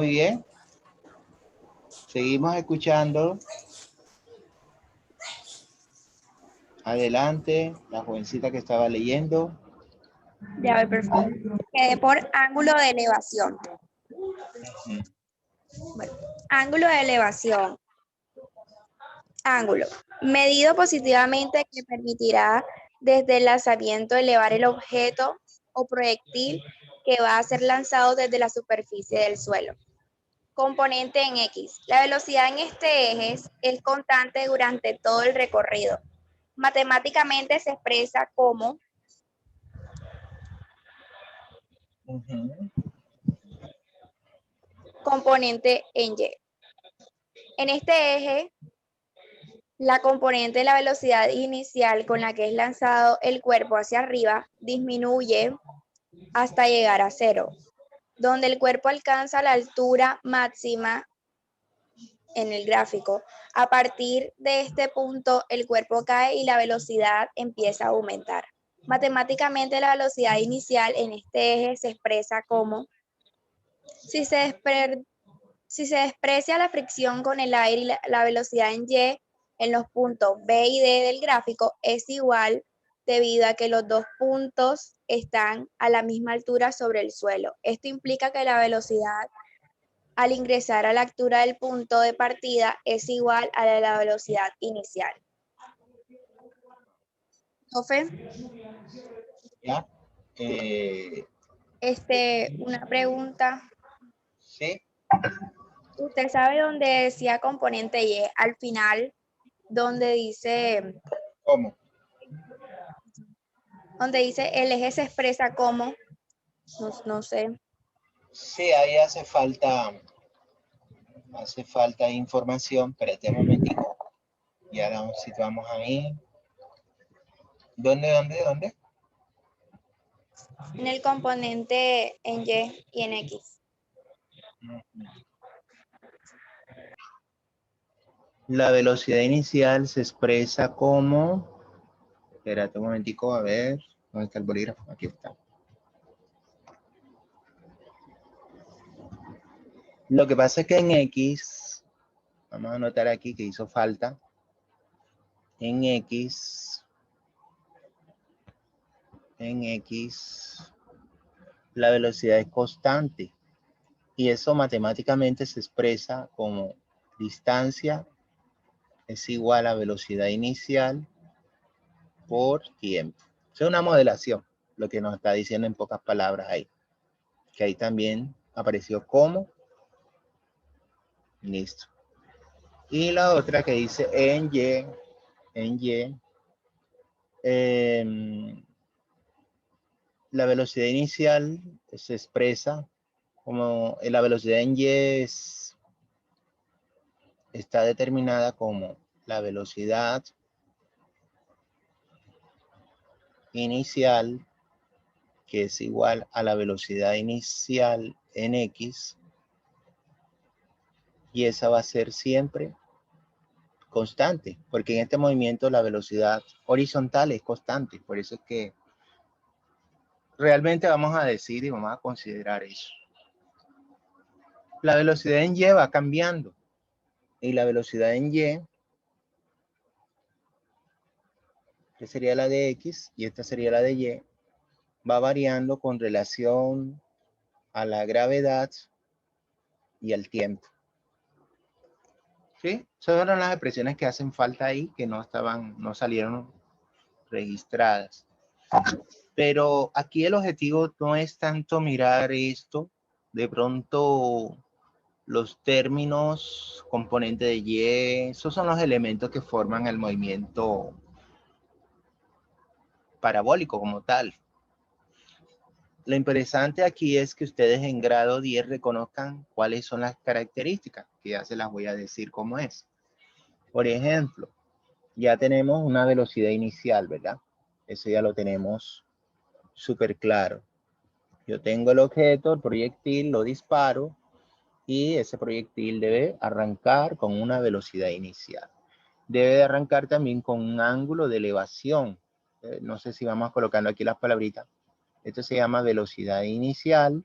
Muy bien. Seguimos escuchando. Adelante, la jovencita que estaba leyendo. Ya voy, perfecto. Quedé por ángulo de elevación. Bueno, ángulo de elevación. Ángulo. Medido positivamente que permitirá desde el lanzamiento elevar el objeto o proyectil que va a ser lanzado desde la superficie del suelo. Componente en X. La velocidad en este eje es constante durante todo el recorrido. Matemáticamente se expresa como componente en Y. En este eje, la componente de la velocidad inicial con la que es lanzado el cuerpo hacia arriba disminuye hasta llegar a 0, donde el cuerpo alcanza la altura máxima en el gráfico. A partir de este punto, el cuerpo cae y la velocidad empieza a aumentar. Matemáticamente, la velocidad inicial en este eje se expresa como si se desprecia la fricción con el aire y la velocidad en Y en los puntos B y D del gráfico es igual debido a que los dos puntos están a la misma altura sobre el suelo. Esto implica que la velocidad al ingresar a la altura del punto de partida es igual a la velocidad inicial. Profe, ¿Ya? una pregunta. Sí. ¿Usted sabe dónde decía componente Y al final, donde dice ¿Cómo? el eje se expresa como? No sé. Sí, ahí hace falta información. Espérate un momentico. Y ahora nos situamos ahí. ¿Dónde? En el componente en Y y en X. La velocidad inicial se expresa como... Espérate un momentico, a ver. ¿Dónde está el bolígrafo? Aquí está. Lo que pasa es que en X, vamos a anotar aquí que hizo falta. En X, la velocidad es constante. Y eso matemáticamente se expresa como distancia es igual a velocidad inicial por tiempo. Es una modelación, lo que nos está diciendo en pocas palabras ahí. Que ahí también apareció como. Listo. Y la otra que dice en Y, la velocidad inicial se expresa como la velocidad en Y está determinada como la velocidad inicial, que es igual a la velocidad inicial en X, y esa va a ser siempre constante, porque en este movimiento la velocidad horizontal es constante, por eso es que realmente vamos a decir y vamos a considerar eso. La velocidad en Y va cambiando, y la velocidad en Y, que sería la de X, y esta sería la de Y, va variando con relación a la gravedad y al tiempo. ¿Sí? Esas eran las expresiones que hacen falta ahí, que no salieron registradas. Pero aquí el objetivo no es tanto mirar esto, de pronto los términos, componente de Y, esos son los elementos que forman el movimiento parabólico como tal. Lo interesante aquí es que ustedes en grado 10 reconozcan cuáles son las características, que ya se las voy a decir cómo es. Por ejemplo, ya tenemos una velocidad inicial, ¿verdad? Eso ya lo tenemos súper claro. Yo tengo el objeto, el proyectil, lo disparo y ese proyectil debe arrancar con una velocidad inicial. Debe de arrancar también con un ángulo de elevación. No sé si vamos colocando aquí las palabritas. Esto se llama velocidad inicial.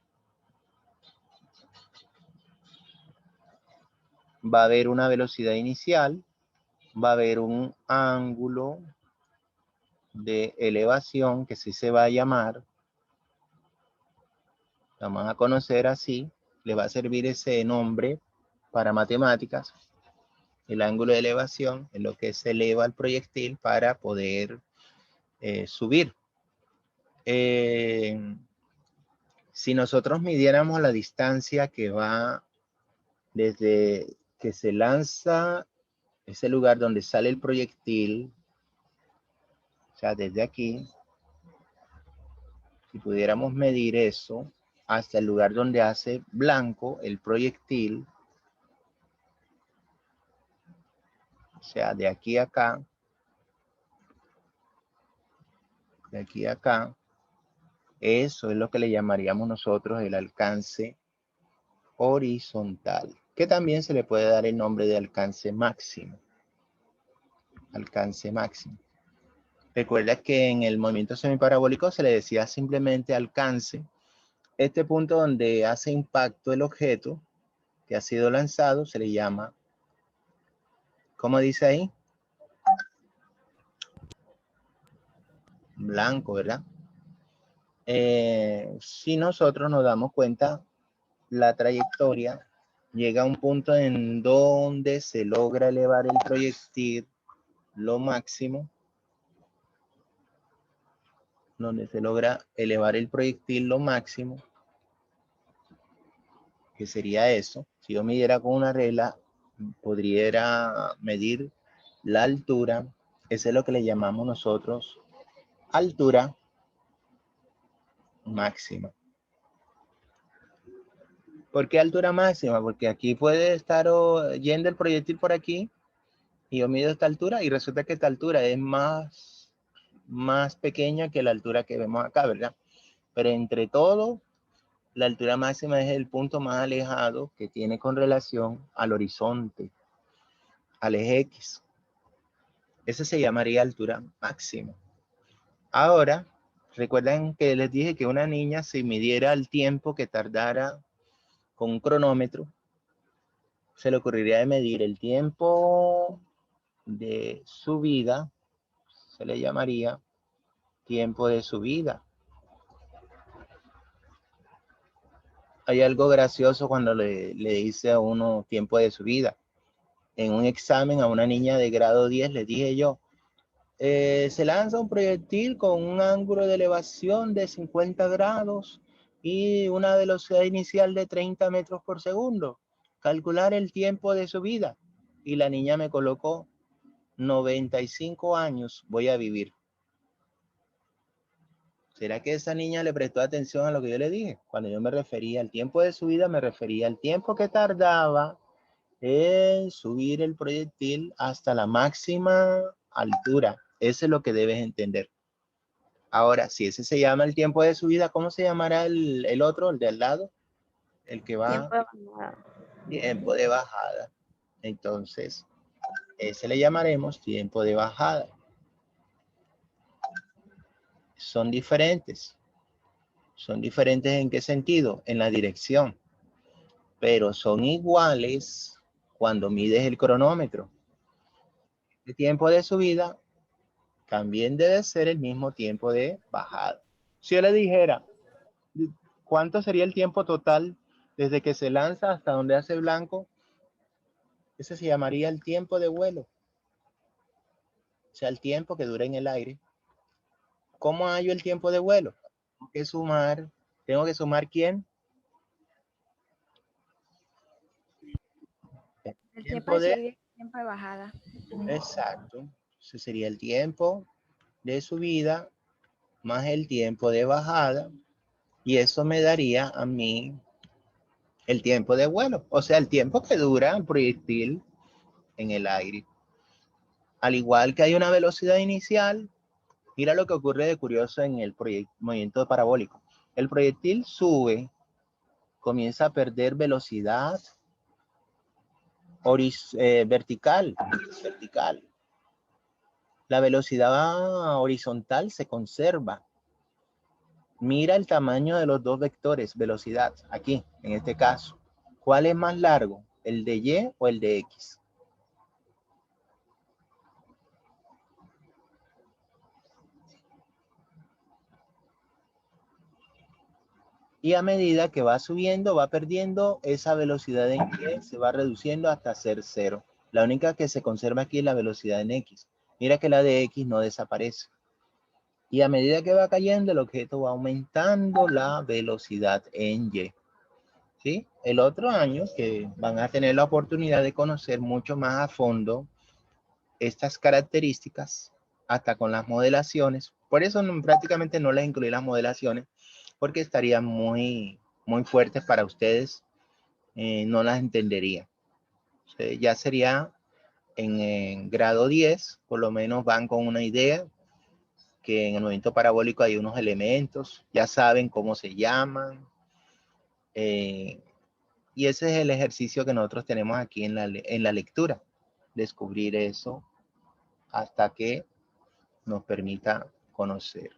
va a haber una velocidad inicial, va a haber un ángulo de elevación que sí se va a llamar, vamos a conocer así, le va a servir ese nombre para matemáticas. El ángulo de elevación es lo que se eleva el proyectil para poder subir. Si nosotros midiéramos la distancia que va desde que se lanza ese lugar donde sale el proyectil, o sea, desde aquí, si pudiéramos medir eso hasta el lugar donde hace blanco el proyectil, o sea, de aquí a acá, de aquí a acá, eso es lo que le llamaríamos nosotros el alcance horizontal, que también se le puede dar el nombre de alcance máximo. Alcance máximo. Recuerda que en el movimiento semiparabólico se le decía simplemente alcance. Este punto donde hace impacto el objeto que ha sido lanzado se le llama, ¿cómo dice ahí? Blanco, ¿verdad? Si nosotros nos damos cuenta, la trayectoria llega a un punto en donde se logra elevar el proyectil lo máximo, donde se logra elevar el proyectil lo máximo, que sería eso. Si yo midiera con una regla, podría medir la altura. Eso es lo que le llamamos nosotros altura máxima. ¿Por qué altura máxima? Porque aquí puede estar yendo el proyectil por aquí y yo mido esta altura y resulta que esta altura es más pequeña que la altura que vemos acá, ¿verdad? Pero entre todo, la altura máxima es el punto más alejado que tiene con relación al horizonte, al eje X. Ese se llamaría altura máxima. Ahora, recuerden que les dije que una niña, si midiera el tiempo que tardara con un cronómetro, se le ocurriría de medir el tiempo de subida, se le llamaría tiempo de subida. Hay algo gracioso cuando le dice a uno tiempo de subida. En un examen a una niña de grado 10 le dije yo, se lanza un proyectil con un ángulo de elevación de 50 grados y una velocidad inicial de 30 metros por segundo. Calcular el tiempo de subida. Y la niña me colocó 95 años voy a vivir. ¿Será que esa niña le prestó atención a lo que yo le dije? Cuando yo me refería al tiempo de subida, me refería al tiempo que tardaba en subir el proyectil hasta la máxima altura. Eso es lo que debes entender. Ahora, si ese se llama el tiempo de subida, ¿cómo se llamará el otro, el de al lado? El que va... Tiempo de bajada. Tiempo de bajada. Entonces, ese le llamaremos tiempo de bajada. Son diferentes. ¿Son diferentes en qué sentido? En la dirección. Pero son iguales cuando mides el cronómetro. El tiempo de subida también debe ser el mismo tiempo de bajada. Si yo le dijera, ¿cuánto sería el tiempo total desde que se lanza hasta donde hace blanco? Ese se llamaría el tiempo de vuelo. O sea, el tiempo que dura en el aire. ¿Cómo hallo el tiempo de vuelo? Tengo que sumar ¿quién? El tiempo de subida y el tiempo de bajada. Exacto. Ese sería el tiempo de subida más el tiempo de bajada. Y eso me daría a mí el tiempo de vuelo. O sea, el tiempo que dura el proyectil en el aire. Al igual que hay una velocidad inicial, mira lo que ocurre de curioso en el movimiento parabólico. El proyectil sube, comienza a perder velocidad vertical. La velocidad horizontal se conserva. Mira el tamaño de los dos vectores, velocidad, aquí, en este caso. ¿Cuál es más largo? ¿El de Y o el de X? Y a medida que va subiendo, va perdiendo esa velocidad en Y, se va reduciendo hasta ser 0. La única que se conserva aquí es la velocidad en X. Mira que la de X no desaparece. Y a medida que va cayendo, el objeto va aumentando la velocidad en Y. ¿Sí? El otro año que van a tener la oportunidad de conocer mucho más a fondo estas características, hasta con las modelaciones. Por eso prácticamente no les incluí las modelaciones, porque estarían muy fuertes para ustedes, no las entendería. Ya sería en grado 10, por lo menos van con una idea que en el movimiento parabólico hay unos elementos, ya saben cómo se llaman, y ese es el ejercicio que nosotros tenemos aquí en la lectura, descubrir eso hasta que nos permita conocer.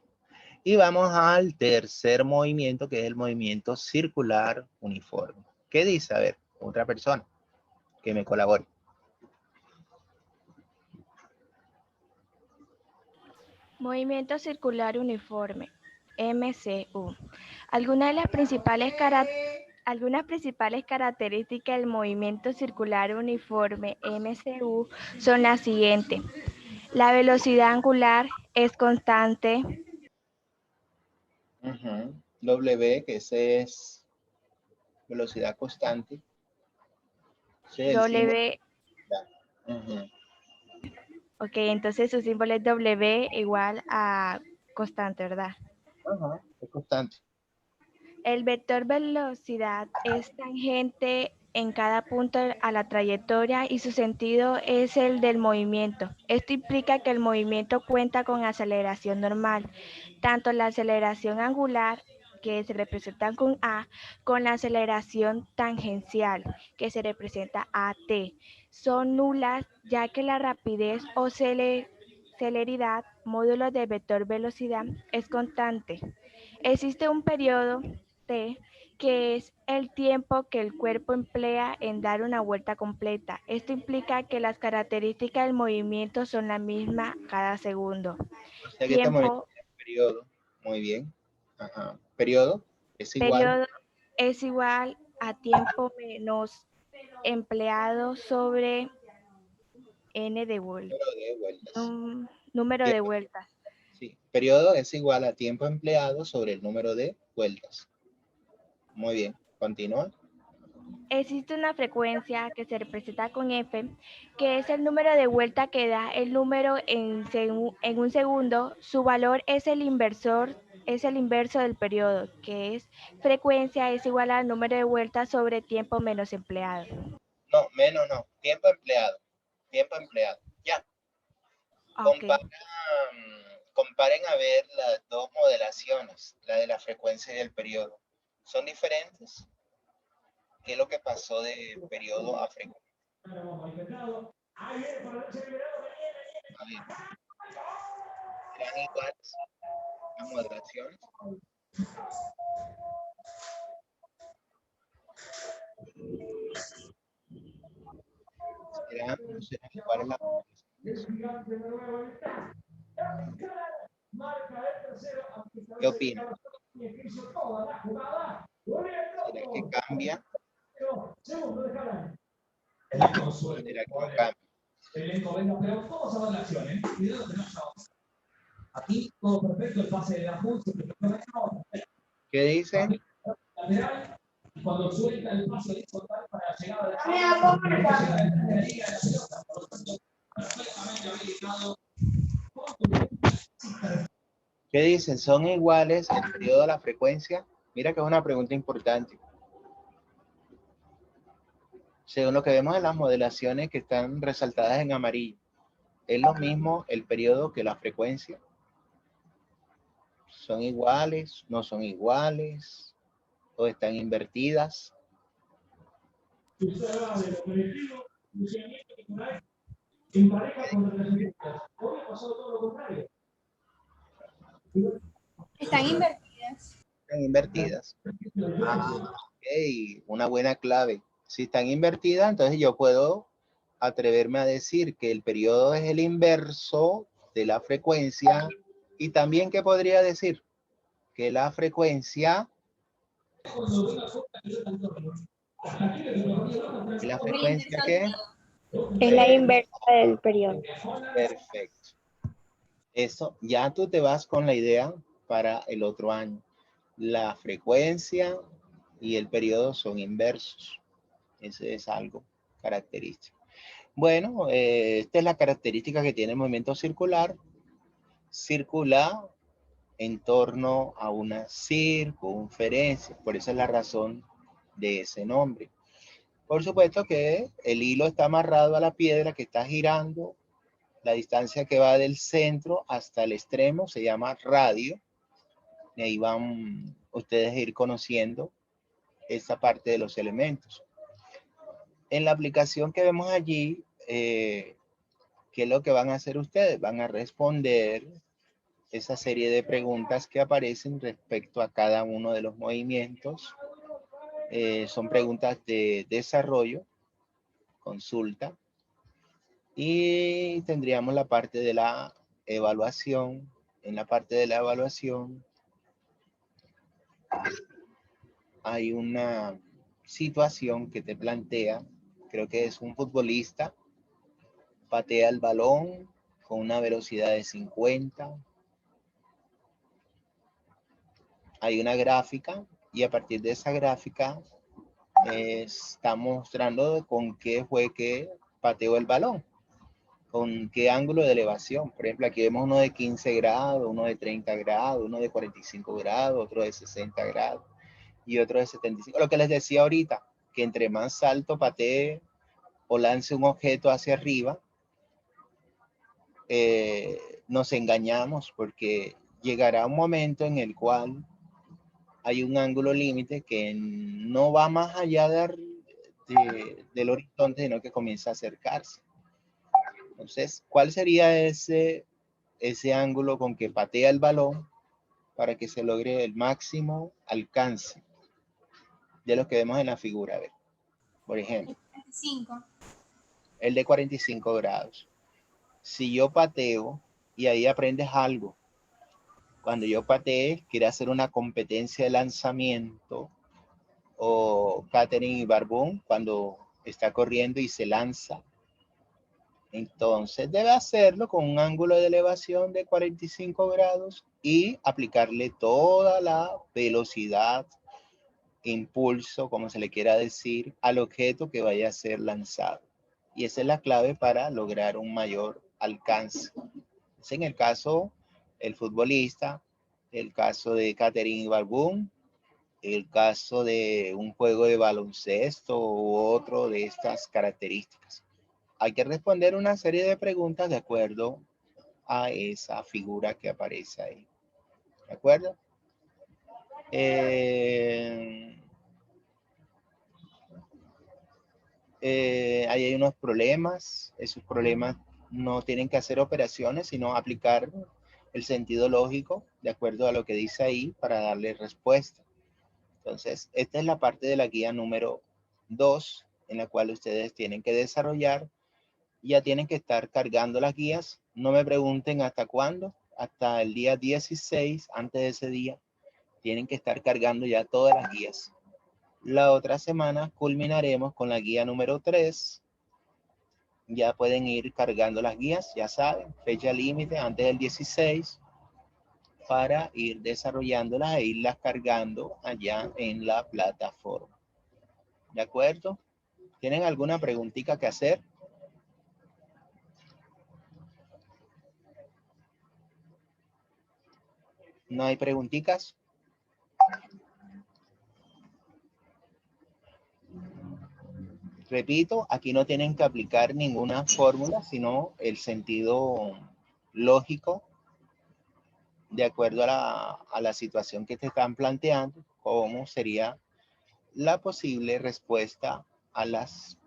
Y vamos al tercer movimiento, que es el movimiento circular uniforme. ¿Qué dice? A ver, otra persona que me colabore. Movimiento circular uniforme, MCU. Algunas principales características del movimiento circular uniforme, MCU, son las siguientes. La velocidad angular es constante. W, que ese es velocidad constante. Ese es el símbolo. Ok, entonces su símbolo es W igual a constante, ¿verdad? Es constante. El vector velocidad es tangente en cada punto a la trayectoria y su sentido es el del movimiento. Esto implica que el movimiento cuenta con aceleración normal, tanto la aceleración angular, que se representa con A, con la aceleración tangencial, que se representa AT. Son nulas ya que la rapidez o celeridad, módulo de vector velocidad, es constante. Existe un periodo T, que es el tiempo que el cuerpo emplea en dar una vuelta completa. Esto implica que las características del movimiento son las mismas cada segundo. O sea que este movimiento es periodo. Muy bien. Periodo es igual. Periodo es igual a tiempo menos empleado sobre n de vueltas. Número de vueltas. Sí, periodo es igual a tiempo empleado sobre el número de vueltas. Muy bien, continúa. Existe una frecuencia que se representa con F, que es el número de vueltas que da el número en un segundo. Su valor es el inverso del periodo, que es frecuencia es igual al número de vueltas sobre tiempo menos empleado. No, menos no, tiempo empleado. Tiempo empleado, ya. Okay. Comparen a ver las dos modelaciones, la de la frecuencia y el periodo. ¿Son diferentes? ¿Qué es lo que pasó de periodo a frecuencia? A ver, ¿serán iguales las modelaciones? ¿No serán iguales las modelaciones? ¿Qué opinan? ¿Será que cambia? ¿Será que no cambia? Pero ¿cómo se va la acción? ¿Y de dónde nos vamos? Aquí todo perfecto, el pase de la Julio. ¿Qué dice? Lateral, cuando suelta el pase horizontal para llegar a la ¿Qué dicen? ¿Son iguales el periodo a la frecuencia? Mira que es una pregunta importante. Según lo que vemos en las modelaciones que están resaltadas en amarillo, ¿es lo mismo el periodo que la frecuencia? ¿Son iguales? ¿No son iguales? ¿O están invertidas? Están invertidas. Están invertidas. Ah, ok, una buena clave. Si están invertidas, entonces yo puedo atreverme a decir que el periodo es el inverso de la frecuencia. Y también, ¿qué podría decir? Que la frecuencia... ¿Y la frecuencia qué? Es la inversa del periodo. Perfecto. Eso, ya tú te vas con la idea para el otro año. La frecuencia y el periodo son inversos. Ese es algo característico. Bueno, esta es la característica que tiene el movimiento circular. Circula en torno a una circunferencia. Por eso es la razón de ese nombre. Por supuesto que el hilo está amarrado a la piedra que está girando. La distancia que va del centro hasta el extremo se llama radio. Y ahí van ustedes a ir conociendo esa parte de los elementos. En la aplicación que vemos allí, ¿qué es lo que van a hacer ustedes? Van a responder esa serie de preguntas que aparecen respecto a cada uno de los movimientos. Son preguntas de desarrollo, consulta. Y tendríamos la parte de la evaluación. En la parte de la evaluación hay una situación que te plantea, creo que es un futbolista, patea el balón con una velocidad de 50. Hay una gráfica y a partir de esa gráfica está mostrando con qué fue que pateó el balón, con qué ángulo de elevación. Por ejemplo, aquí vemos uno de 15 grados, uno de 30 grados, uno de 45 grados, otro de 60 grados y otro de 75. Lo que les decía ahorita, que entre más alto patee o lance un objeto hacia arriba, nos engañamos porque llegará un momento en el cual hay un ángulo límite que no va más allá del horizonte, sino que comienza a acercarse. Entonces, ¿cuál sería ese ángulo con que patea el balón para que se logre el máximo alcance de lo que vemos en la figura? A ver, por ejemplo, 45. El de 45 grados. Si yo pateo, y ahí aprendes algo, cuando yo patee, quiere hacer una competencia de lanzamiento, o Katherine Ibarbourou cuando está corriendo y se lanza. Entonces debe hacerlo con un ángulo de elevación de 45 grados y aplicarle toda la velocidad, impulso, como se le quiera decir, al objeto que vaya a ser lanzado. Y esa es la clave para lograr un mayor alcance. Es en el caso del futbolista, el caso de Katherine Ibarbourou, el caso de un juego de baloncesto u otro de estas características. Hay que responder una serie de preguntas de acuerdo a esa figura que aparece ahí. ¿De acuerdo? Ahí hay unos problemas. Esos problemas no tienen que hacer operaciones, sino aplicar el sentido lógico de acuerdo a lo que dice ahí para darle respuesta. Entonces, esta es la parte de la guía número 2 en la cual ustedes tienen que desarrollar. Ya tienen que estar cargando las guías. No me pregunten hasta cuándo. Hasta el día 16, antes de ese día, tienen que estar cargando ya todas las guías. La otra semana culminaremos con la guía número 3. Ya pueden ir cargando las guías, ya saben, fecha límite antes del 16 para ir desarrollándolas e irlas cargando allá en la plataforma. ¿De acuerdo? ¿Tienen alguna preguntita que hacer? ¿No hay preguntitas? Repito, aquí no tienen que aplicar ninguna fórmula, sino el sentido lógico de acuerdo a la situación que te están planteando, cómo sería la posible respuesta a los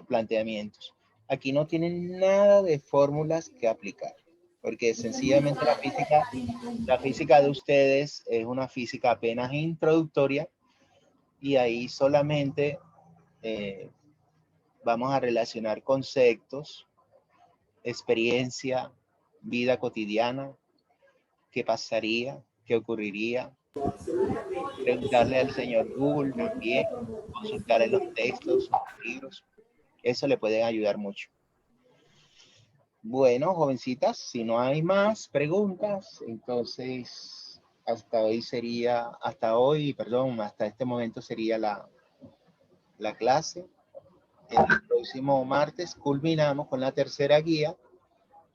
planteamientos. Aquí no tienen nada de fórmulas que aplicar, porque sencillamente la física de ustedes es una física apenas introductoria y ahí solamente vamos a relacionar conceptos, experiencia, vida cotidiana, qué pasaría, qué ocurriría. Preguntarle al señor Google también, consultar en los textos, los libros. Eso le puede ayudar mucho. Bueno, jovencitas, si no hay más preguntas, entonces hasta este momento sería la clase. El próximo martes culminamos con la tercera guía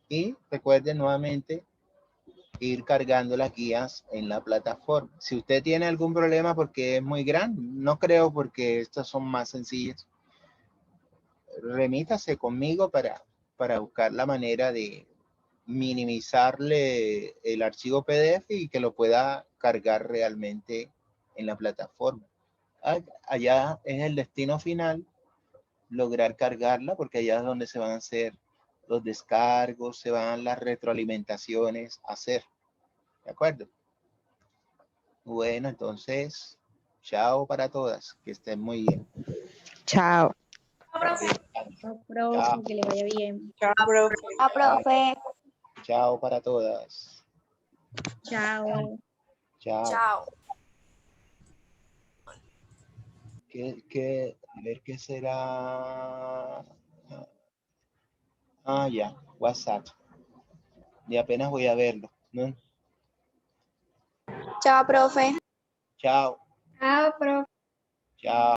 y recuerden nuevamente ir cargando las guías en la plataforma. Si usted tiene algún problema porque es muy grande, no creo porque estas son más sencillas, remítase conmigo para buscar la manera de minimizarle el archivo PDF y que lo pueda cargar realmente en la plataforma. Allá es el destino final, lograr cargarla, porque allá es donde se van a hacer los descargos, se van las retroalimentaciones a hacer. ¿De acuerdo? Bueno, entonces, chao para todas, que estén muy bien. Chao. Profe, que le vaya bien. Chao, profe. Ah, profe. Chao para todas. Chao. Chao. Chao. A ver qué será. Ah, ya, WhatsApp. Y apenas voy a verlo, ¿no? Chao, profe. Chao. Chao, profe. Chao.